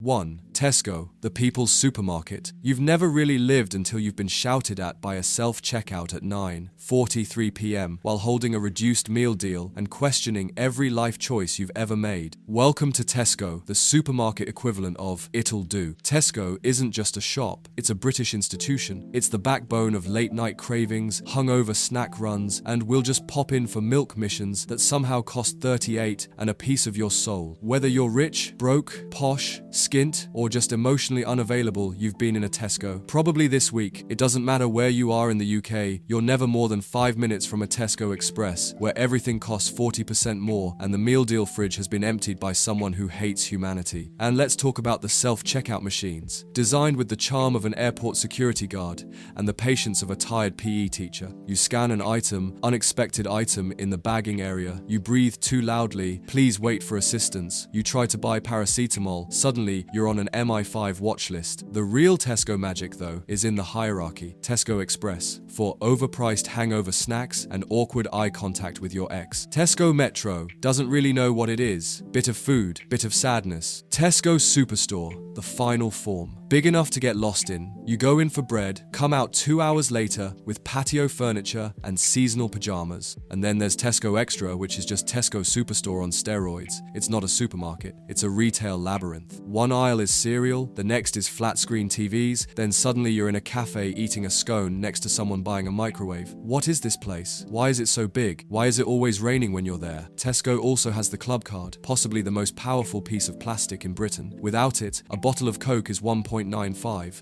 1. Tesco, the people's supermarket. You've never really lived until you've been shouted at by a self-checkout at 9:43 p.m. while holding a reduced meal deal and questioning every life choice you've ever made. Welcome to Tesco, the supermarket equivalent of "it'll do." Tesco isn't just a shop, it's a British institution. It's the backbone of late-night cravings, hungover snack runs, and we'll just pop in for milk missions that somehow cost 38 and a piece of your soul. Whether you're rich, broke, posh, skint, or just emotionally unavailable, you've been in a Tesco. Probably this week. It doesn't matter where you are in the UK, you're never more than 5 minutes from a Tesco Express, where everything costs 40% more and the meal deal fridge has been emptied by someone who hates humanity. And let's talk about the self-checkout machines. Designed with the charm of an airport security guard and the patience of a tired PE teacher. You scan an item, unexpected item in the bagging area. You breathe too loudly, please wait for assistance. You try to buy paracetamol, suddenly you're on an MI5 watch list. The real Tesco magic, though, is in the hierarchy. Tesco Express, for overpriced hangover snacks and awkward eye contact with your ex. Tesco Metro, doesn't really know what it is. Bit of food, bit of sadness. Tesco Superstore, the final form. Big enough to get lost in. You go in for bread, come out 2 hours later with patio furniture and seasonal pajamas. And then there's Tesco Extra, which is just Tesco Superstore on steroids. It's not a supermarket, it's a retail labyrinth. One aisle is cereal, the next is flat screen TVs, then suddenly you're in a cafe eating a scone next to someone buying a microwave. What is this place? Why is it so big? Why is it always raining when you're there? Tesco also has the Clubcard, possibly the most powerful piece of plastic in Britain. Without it, a bottle of Coke is 1.95.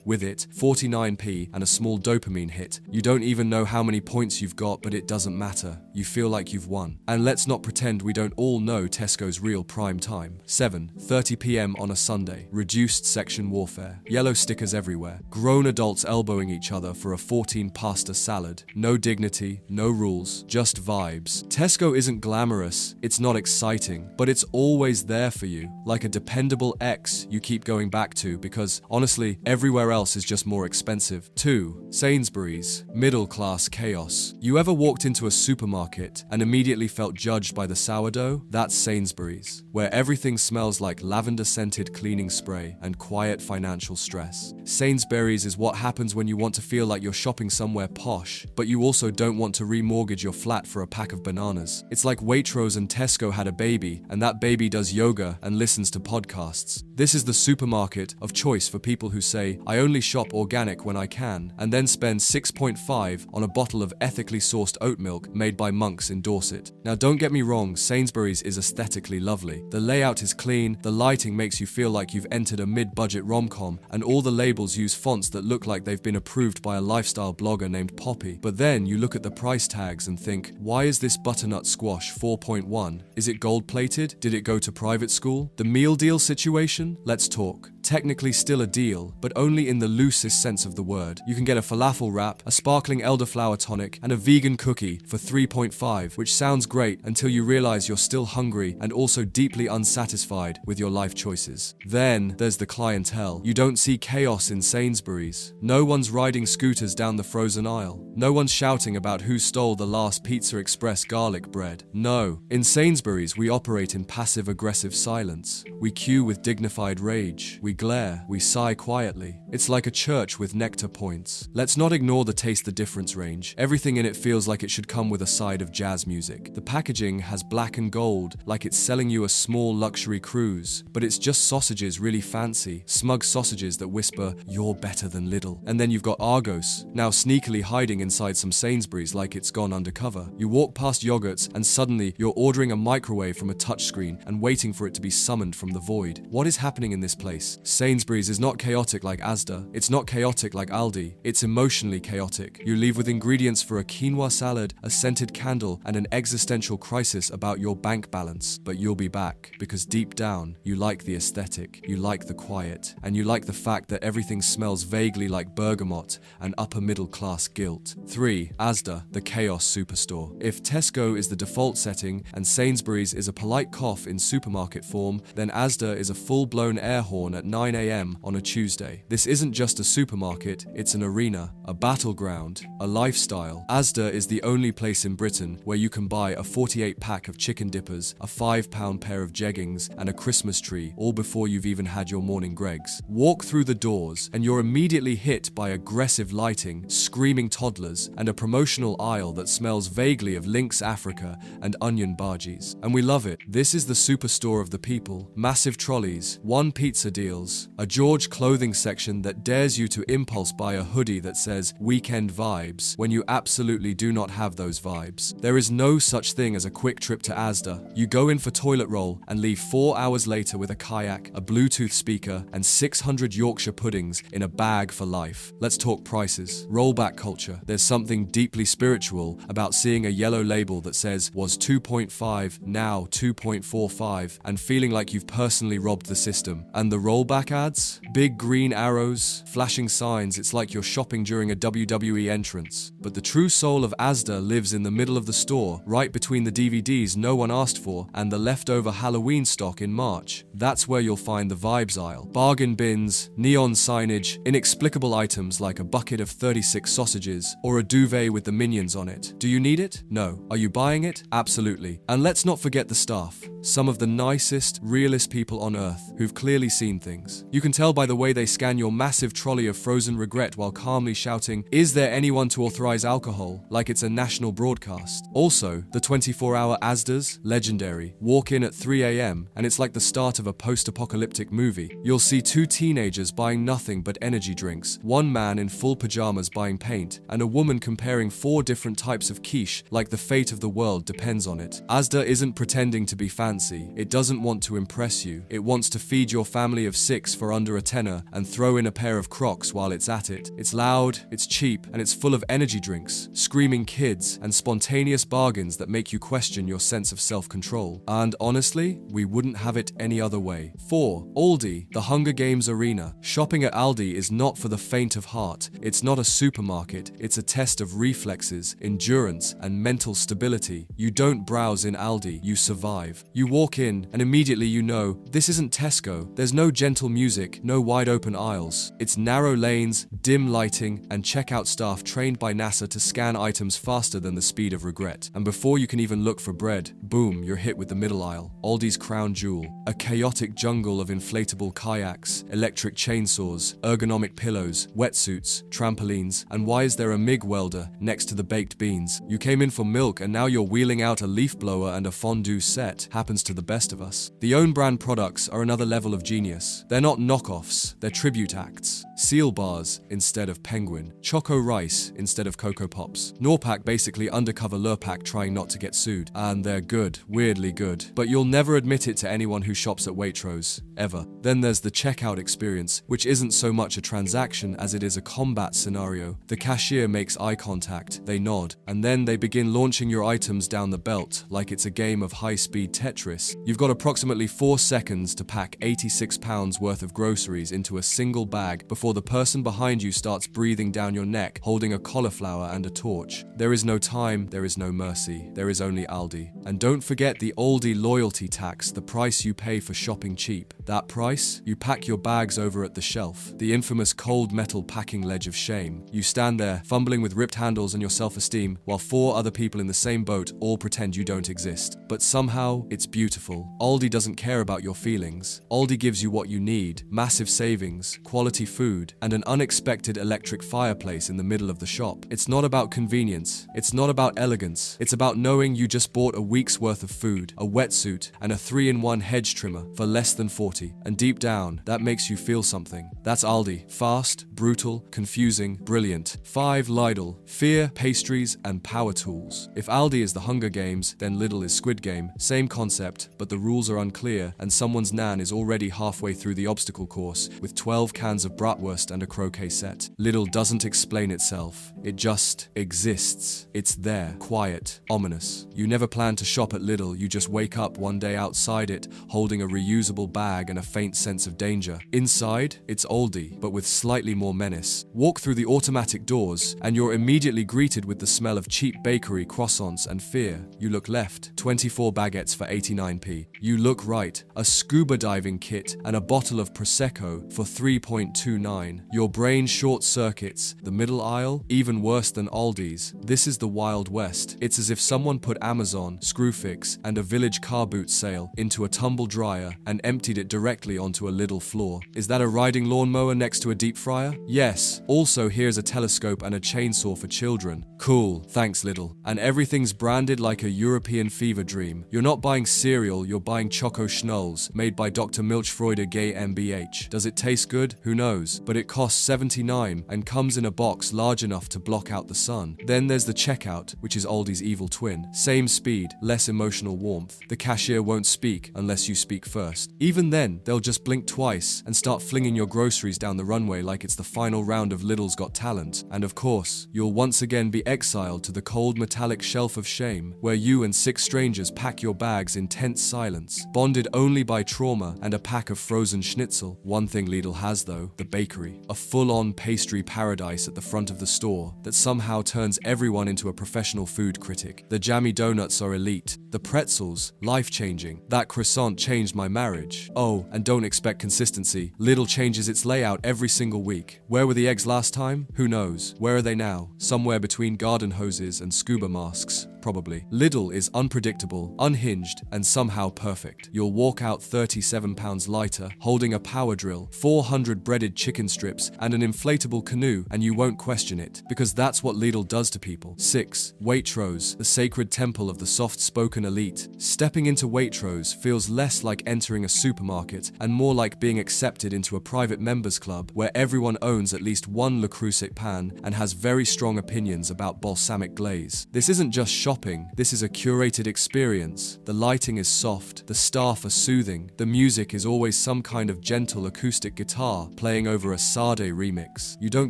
With it, 49p and a small dopamine hit. You don't even know how many points you've got, but it doesn't matter. You feel like you've won. And let's not pretend we don't all know Tesco's real prime time. 7:30 p.m. on a Sunday. Reduced section warfare. Yellow stickers everywhere. Grown adults elbowing each other for a 14-pasta salad. No dignity, no rules, just vibes. Tesco isn't glamorous, it's not exciting, but it's always there for you. Like a dependable ex you keep going back to because, honestly, everywhere else is just more expensive. 2. Sainsbury's. Middle-class chaos. You ever walked into a supermarket and immediately felt judged by the sourdough? That's Sainsbury's, where everything smells like lavender-scented cleaning spray and quiet financial stress. Sainsbury's is what happens when you want to feel like you're shopping somewhere posh, but you also don't want to remortgage your flat for a pack of bananas. It's like Waitrose and Tesco had a baby, and that baby does yoga and listens to podcasts. This is the supermarket of choice for people who say, I only shop organic when I can, and then spend 6.5 on a bottle of ethically sourced oat milk made by monks in Dorset. Now don't get me wrong, Sainsbury's is aesthetically lovely. The layout is clean, the lighting makes you feel like you've entered a mid-budget rom-com, and all the labels use fonts that look like they've been approved by a lifestyle blogger named Poppy. But then you look at the price tags and think, why is this butternut squash 4.1? Is it gold-plated? Did it go to private school? The meal deal situation? Let's talk. Technically still a deal, but only in the loosest sense of the word. You can get a falafel wrap, a sparkling elderflower tonic, and a vegan cookie for 3.5, which sounds great until you realize you're still hungry and also deeply unsatisfied with your life choices. Then there's the clientele. You don't see chaos in Sainsbury's. No one's riding scooters down the frozen aisle. No one's shouting about who stole the last Pizza Express garlic bread. No. In Sainsbury's, we operate in passive-aggressive silence. We queue with dignified rage. We glare. We sigh quietly. It's like a church with Nectar points. Let's not ignore the taste the difference range. Everything in it feels like it should come with a side of jazz music. The packaging has black and gold, like it's selling you a small luxury cruise, but it's just sausages really fancy, smug sausages that whisper, you're better than Lidl. And then you've got Argos, now sneakily hiding inside some Sainsbury's like it's gone undercover. You walk past yogurts and suddenly you're ordering a microwave from a touchscreen and waiting for it to be summoned from the void. What is happening in this place? Sainsbury's is not chaotic like Asda. It's not chaotic like Aldi. It's emotionally chaotic. You leave with ingredients for a quinoa salad, a scented candle, and an existential crisis about your bank balance. But you'll be back, because deep down, you like the aesthetic, you like the quiet, and you like the fact that everything smells vaguely like bergamot and upper middle class guilt. 3. Asda, the chaos superstore. If Tesco is the default setting and Sainsbury's is a polite cough in supermarket form, then Asda is a full-blown air horn at night 9 a.m. on a Tuesday. This isn't just a supermarket, it's an arena, a battleground, a lifestyle. Asda is the only place in Britain where you can buy a 48-pack of chicken dippers, a £5 pair of jeggings, and a Christmas tree, all before you've even had your morning Greggs. Walk through the doors, and you're immediately hit by aggressive lighting, screaming toddlers, and a promotional aisle that smells vaguely of Lynx Africa and onion bhajis. And we love it. This is the superstore of the people. Massive trolleys, one pizza deals, a George clothing section that dares you to impulse buy a hoodie that says weekend vibes when you absolutely do not have those vibes. There is no such thing as a quick trip to Asda. You go in for toilet roll and leave 4 hours later with a kayak, a Bluetooth speaker, and 600 Yorkshire puddings in a bag for life. Let's talk prices. Rollback culture. There's something deeply spiritual about seeing a yellow label that says was 2.5, now 2.45, and feeling like you've personally robbed the system. And the rollback ads? Big green arrows, flashing signs, it's like you're shopping during a WWE entrance. But the true soul of Asda lives in the middle of the store, right between the DVDs no one asked for and the leftover Halloween stock in March. That's where you'll find the vibes aisle. Bargain bins, neon signage, inexplicable items like a bucket of 36 sausages or a duvet with the Minions on it. Do you need it? No. Are you buying it? Absolutely. And let's not forget the staff. Some of the nicest, realest people on earth who've clearly seen things. You can tell by the way they scan your massive trolley of frozen regret while calmly shouting, "Is there anyone to authorize alcohol?" like it's a national broadcast. Also, the 24-hour Asdas, legendary. Walk in at 3 a.m. and it's like the start of a post-apocalyptic movie. You'll see two teenagers buying nothing but energy drinks, one man in full pajamas buying paint, and a woman comparing 4 different types of quiche like the fate of the world depends on it. Asda isn't pretending to be fancy. It doesn't want to impress you. It wants to feed your family of 6 for under a tenner and throw in a pair of Crocs while it's at it. It's loud, it's cheap, and it's full of energy drinks, screaming kids, and spontaneous bargains that make you question your sense of self-control. And honestly, we wouldn't have it any other way. 4. Aldi, the Hunger Games arena. Shopping at Aldi is not for the faint of heart. It's not a supermarket. It's a test of reflexes, endurance, and mental stability. You don't browse in Aldi, you survive. You walk in, and immediately you know, this isn't Tesco. There's no gentle music, no wide open aisles. It's narrow lanes, dim lighting, and checkout staff trained by NASA to scan items faster than the speed of regret. And before you can even look for bread, boom, you're hit with the middle aisle. Aldi's crown jewel. A chaotic jungle of inflatable kayaks, electric chainsaws, ergonomic pillows, wetsuits, trampolines, and why is there a MIG welder next to the baked beans? You came in for milk and now you're wheeling out a leaf blower and a fondue set. Happens to the best of us. The own brand products are another level of genius. They're not knockoffs, they're tribute acts. Seal bars instead of Penguin. Choco Rice instead of Cocoa Pops. Norpac basically undercover Lurpak trying not to get sued. And they're good, weirdly good. But you'll never admit it to anyone who shops at Waitrose, ever. Then there's the checkout experience, which isn't so much a transaction as it is a combat scenario. The cashier makes eye contact, they nod, and then they begin launching your items down the belt like it's a game of high-speed Tetris. You've got approximately 4 seconds to pack £86 worth of groceries into a single bag before the person behind you starts breathing down your neck, holding a cauliflower and a torch. There is no time, there is no mercy, there is only Aldi. And don't forget the Aldi loyalty tax, the price you pay for shopping cheap. That price? You pack your bags over at the shelf, the infamous cold metal packing ledge of shame. You stand there, fumbling with ripped handles and your self-esteem, while 4 other people in the same boat all pretend you don't exist. But somehow, it's beautiful. Aldi doesn't care about your feelings. Aldi gives you what you need, massive savings, quality food, and an unexpected electric fireplace in the middle of the shop. It's not about convenience. It's not about elegance. It's about knowing you just bought a week's worth of food, a wetsuit, and a 3-in-1 hedge trimmer for less than 40. And deep down, that makes you feel something. That's Aldi. Fast, brutal, confusing, brilliant. 5 Lidl. Fear, pastries, and power tools. If Aldi is the Hunger Games, then Lidl is Squid Game. Same concept, but the rules are unclear, and someone's nan is already halfway through the obstacle course with 12 cans of bratwurst bratwurst and a croquet set. Lidl doesn't explain itself. It just exists. It's there, quiet, ominous. You never plan to shop at Lidl, you just wake up one day outside it, holding a reusable bag and a faint sense of danger. Inside, it's Aldi, but with slightly more menace. Walk through the automatic doors, and you're immediately greeted with the smell of cheap bakery, croissants, and fear. You look left, 24 baguettes for 89p. You look right, a scuba diving kit and a bottle of Prosecco for 3.29. Your brain short circuits. The middle aisle, even worse than Aldi's. This is the Wild West. It's as if someone put Amazon, Screwfix, and a Village car boot sale into a tumble dryer and emptied it directly onto a Lidl floor. Is that a riding lawnmower next to a deep fryer? Yes. Also, here's a telescope and a chainsaw for children. Cool, thanks Lidl. And everything's branded like a European fever dream. You're not buying cereal, you're buying Choco Schnulls, made by Dr. Milchfreude GmbH. Does it taste good? Who knows? But it costs 79 and comes in a box large enough to block out the sun. Then there's the checkout, which is Aldi's evil twin. Same speed, less emotional warmth. The cashier won't speak unless you speak first. Even then, they'll just blink twice and start flinging your groceries down the runway like it's the final round of Lidl's Got Talent. And of course, you'll once again be exiled to the cold metallic shelf of shame, where you and 6 strangers pack your bags in tense silence, bonded only by trauma and a pack of frozen schnitzel. One thing Lidl has though, the bakery. A full-on pastry paradise at the front of the store that somehow turns everyone into a professional food critic. The jammy donuts are elite. The pretzels, life-changing. That croissant changed my marriage. Oh, and don't expect consistency. Lidl changes its layout every single week. Where were the eggs last time? Who knows? Where are they now? Somewhere between garden hoses and scuba masks. Probably. Lidl is unpredictable, unhinged, and somehow perfect. You'll walk out 37 pounds lighter, holding a power drill, 400 breaded chicken strips, and an inflatable canoe, and you won't question it, because that's what Lidl does to people. 6. Waitrose, the sacred temple of the soft-spoken elite. Stepping into Waitrose feels less like entering a supermarket and more like being accepted into a private members club where everyone owns at least one Le Creuset pan and has very strong opinions about balsamic glaze. This isn't just shopping, this is a curated experience. The lighting is soft, the staff are soothing, the music is always some kind of gentle acoustic guitar playing over a Sade remix. You don't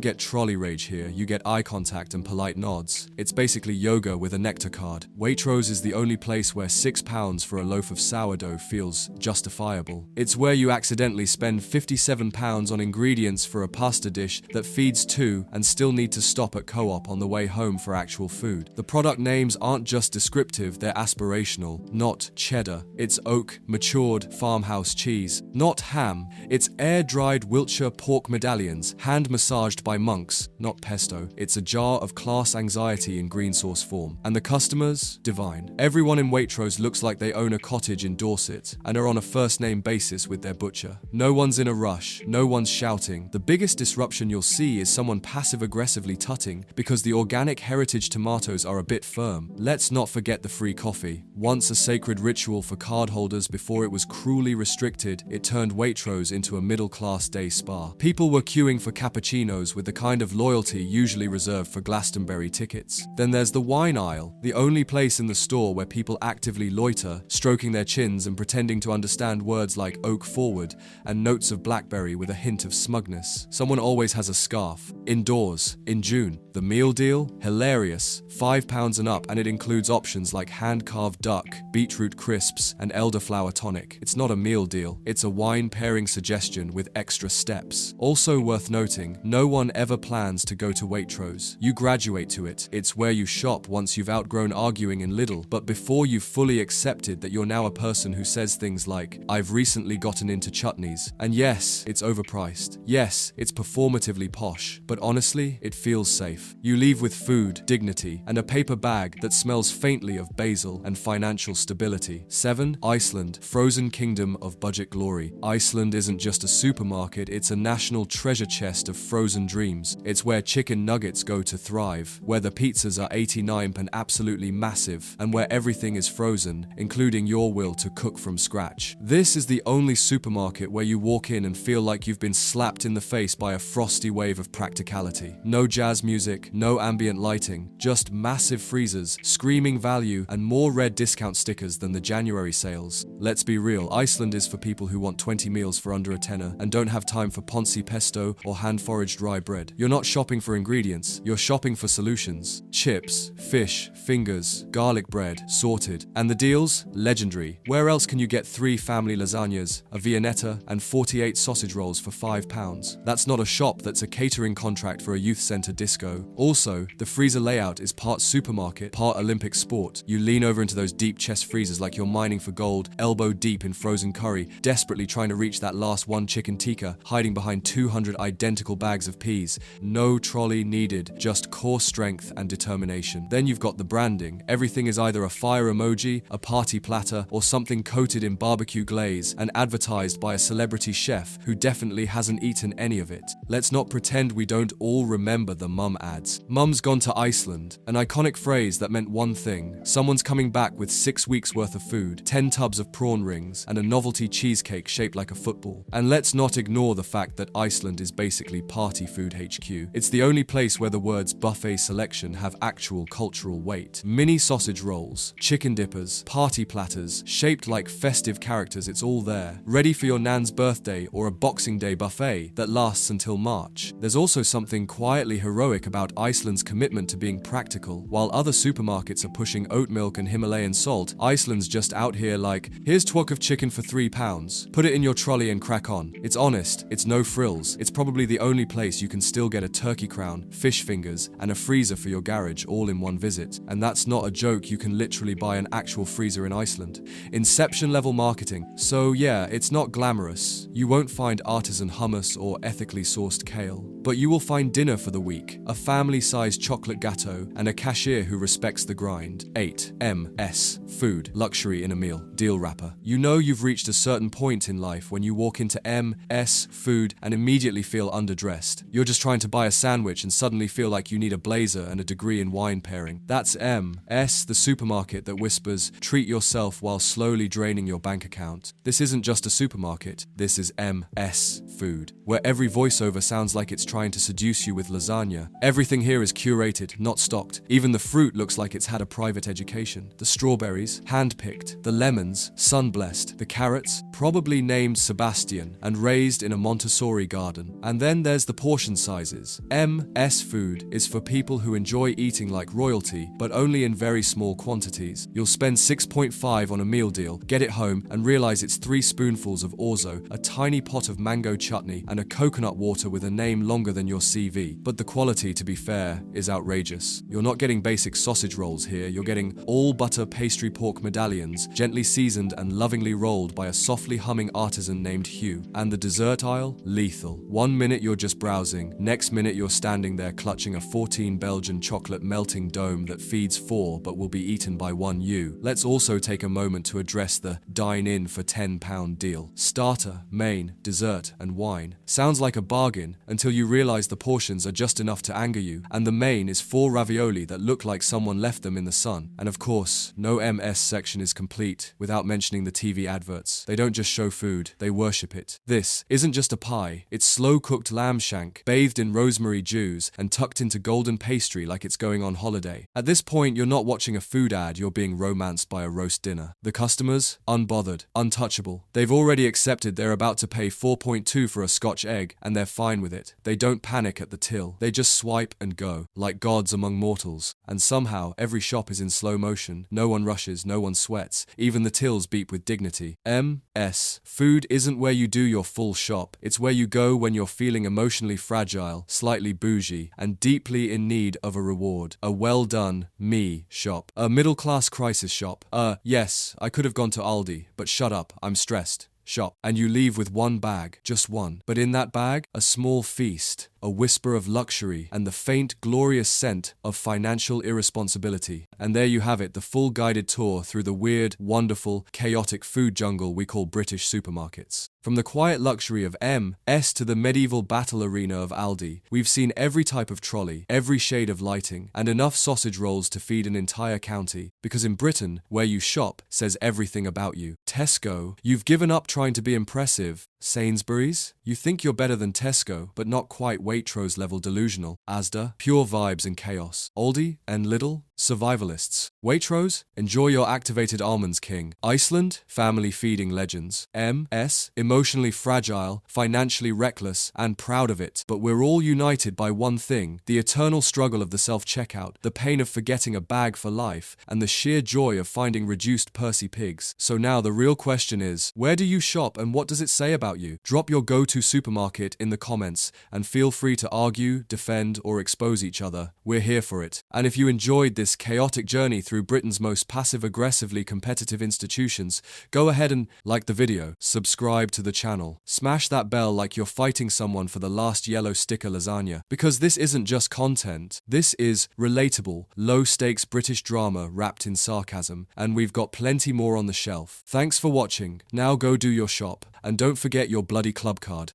get trolley rage here, you get eye contact and polite nods. It's basically yoga with a Nectar card. Waitrose is the only place where £6 for a loaf of sourdough feels justifiable. It's where you accidentally spend £57 on ingredients for a pasta dish that feeds 2 and still need to stop at Co-op on the way home for actual food. The product names aren't just descriptive, they're aspirational. Not cheddar, it's oak, matured farmhouse cheese. Not ham, it's air-dried Wiltshire pork medallions, hand-massaged by monks. Not pesto, it's a jar of class anxiety in green sauce form. And the customers? Divine. Everyone in Waitrose looks like they own a cottage in Dorset and are on a first-name basis with their butcher. No one's in a rush, no one's shouting. The biggest disruption you'll see is someone passive-aggressively tutting because the organic heritage tomatoes are a bit firm. Let's not forget the free coffee. Once a sacred ritual for cardholders before it was cruelly restricted, it turned Waitrose into a middle-class day spa. People were queuing for cappuccinos with the kind of loyalty usually reserved for Glastonbury tickets. Then there's the wine aisle, the only place in the store where people actively loiter, stroking their chins and pretending to understand words like oak forward and notes of blackberry with a hint of smugness. Someone always has a scarf. Indoors, in June. The meal deal? Hilarious. £5 and up, and it includes options like hand-carved duck, beetroot crisps, and elderflower tonic. It's not a meal deal, it's a wine pairing suggestion with extra steps. Also worth noting, no one ever plans to go to Waitrose. You graduate to it. It's where you shop once you've outgrown arguing in Lidl, but before you've fully accepted that you're now a person who says things like, I've recently gotten into chutneys. And yes, it's overpriced. Yes, it's performatively posh, but honestly, it feels safe. You leave with food, dignity, and a paper bag that smells faintly of basil and financial stability. 7. Iceland, frozen kingdom of budget glory. Iceland isn't just a supermarket, it's a national treasure chest of frozen dreams. It's where chicken nuggets go to thrive, where the pizzas are 89p and absolutely massive, and where everything is frozen, including your will to cook from scratch. This is the only supermarket where you walk in and feel like you've been slapped in the face by a frosty wave of practicality. No jazz music, no ambient lighting, just massive freezers, screaming value, and more red discount stickers than the January sales. Let's be real, Iceland is for people who want 20 meals for under a tenner and don't have time for ponzi pesto or hand-foraged rye bread. You're not shopping for ingredients, you're shopping for solutions. Chips, fish, fingers, garlic bread, sorted. And the deals? Legendary. Where else can you get 3 family lasagnas, a viennetta, and 48 sausage rolls for £5? That's not a shop, that's a catering contract for a youth centre disco. Also, the freezer layout is part supermarket, part Olympic sport. You lean over into those deep chest freezers like you're mining for gold, elbow deep in frozen curry, desperately trying to reach that last one chicken tikka, hiding behind 200 identical bags of peas. No trolley needed, just core strength and determination. Then you've got the branding. Everything is either a fire emoji, a party platter, or something coated in barbecue glaze and advertised by a celebrity chef who definitely hasn't eaten any of it. Let's not pretend we don't all remember the mum ads. Mum's gone to Iceland, an iconic phrase that meant one thing: someone's coming back with 6 weeks worth of food, 10 tubs of prawn rings, and a novelty cheesecake shaped like a football. And let's not ignore the fact that Iceland is basically party food HQ. It's the only place where the words buffet selection have actual cultural weight. Mini sausage rolls, chicken dippers, party platters, shaped like festive characters, it's all there. Ready for your nan's birthday or a Boxing Day buffet that lasts until March. There's also something quietly heroic about Iceland's commitment to being practical. While other supermarkets are pushing oat milk and Himalayan salt, Iceland's just out here like, here's twok of chicken for £3. Put it in your trolley and crack on. It's honest, it's no frills. It's probably the only place you can still get a turkey crown, fish fingers, and a freezer for your garage all in one visit. And that's not a joke, you can literally buy an actual freezer in Iceland. Inception level marketing. So yeah, it's not glamorous. You won't find artisan hummus or ethically sourced kale. But you will find dinner for the week, a family-sized chocolate gâteau, and a cashier who respects the grind. 8. M&S Food. Luxury in a meal. Deal wrapper. You know you've reached a certain point in life when you walk into M&S Food and immediately feel underdressed. You're just trying to buy a sandwich and suddenly feel like you need a blazer and a degree in wine pairing. That's M&S, the supermarket that whispers, treat yourself while slowly draining your bank account. This isn't just a supermarket, this is M&S Food, where every voiceover sounds like it's trying to seduce you with lasagna. Everything here is curated, not stocked. Even the fruit looks like it's had a private education. The strawberries, hand-picked. The lemons, sun-blessed. The carrots, probably named Sebastian and raised in a Montessori garden. And then there's the portion sizes. M&S Food is for people who enjoy eating like royalty, but only in very small quantities. You'll spend 6.5 on a meal deal, get it home, and realize it's 3 spoonfuls of orzo, a tiny pot of mango chutney, and a coconut water with a name longer than your CV. But the quality, to be fair, is outrageous. You're not getting basic sausage rolls here, you're getting all-butter pastry pork medallions, gently seasoned and lovingly rolled by a softly humming artisan named Hugh. And the dessert aisle? Lethal. One minute you're just browsing, next minute you're standing there clutching a 14 Belgian chocolate melting dome that feeds 4 but will be eaten by 1 you. Let's also take a moment to address the dine-in for £10 deal. Starter, main, dessert, and wine. Sounds like a bargain until you realize the portions are just enough to anger you, and the main is 4 ravioli that look like someone left them in the sun. And of course, no M&S section is complete without mentioning the TV adverts. They don't just show food, they worship it. This isn't just a pie, it's slow-cooked lamb shank, bathed in rosemary dews and tucked into golden pastry like it's going on holiday. At this point, you're not watching a food ad, you're being romanced by a roast dinner. The customers? Unbothered, untouchable. They've already accepted they're about to pay 4.2 for a Scotch egg, and they're fine with it. They don't panic at the till. They just swipe and go, like gods among mortals. And somehow, every shop is in slow motion. No one rushes, no one sweats. Even the tills beep with dignity. M&S Food isn't where you do your full shop. It's where you go when you're feeling emotionally fragile, slightly bougie, and deeply in need of a reward. A well-done me shop. A middle-class crisis shop. Yes, I could have gone to Aldi, but shut up, I'm stressed. Shop. And you leave with 1 bag, just one. But in that bag, a small feast, a whisper of luxury, and the faint, glorious scent of financial irresponsibility. And there you have it, the full guided tour through the weird, wonderful, chaotic food jungle we call British supermarkets. From the quiet luxury of M&S to the medieval battle arena of Aldi, we've seen every type of trolley, every shade of lighting, and enough sausage rolls to feed an entire county. Because in Britain, where you shop says everything about you. Tesco, you've given up trying to be impressive. Sainsbury's, you think you're better than Tesco, but not quite Waitrose level delusional. Asda, pure vibes and chaos. Aldi and Lidl, survivalists. Waitrose, enjoy your activated almonds king. Iceland, family feeding legends. M&S, emotionally fragile, financially reckless, and proud of it. But we're all united by one thing: the eternal struggle of the self-checkout, the pain of forgetting a bag for life, and the sheer joy of finding reduced Percy pigs. So now the real question is, where do you shop and what does it say about you? Drop your go-to supermarket in the comments and feel free to argue, defend, or expose each other. We're here for it. And if you enjoyed this chaotic journey through Britain's most passive-aggressively competitive institutions, go ahead and like the video, subscribe to the channel, smash that bell like you're fighting someone for the last yellow sticker lasagna. Because this isn't just content, this is relatable, low-stakes British drama wrapped in sarcasm, and we've got plenty more on the shelf. Thanks for watching. Now go do your shop, and don't forget your bloody club card.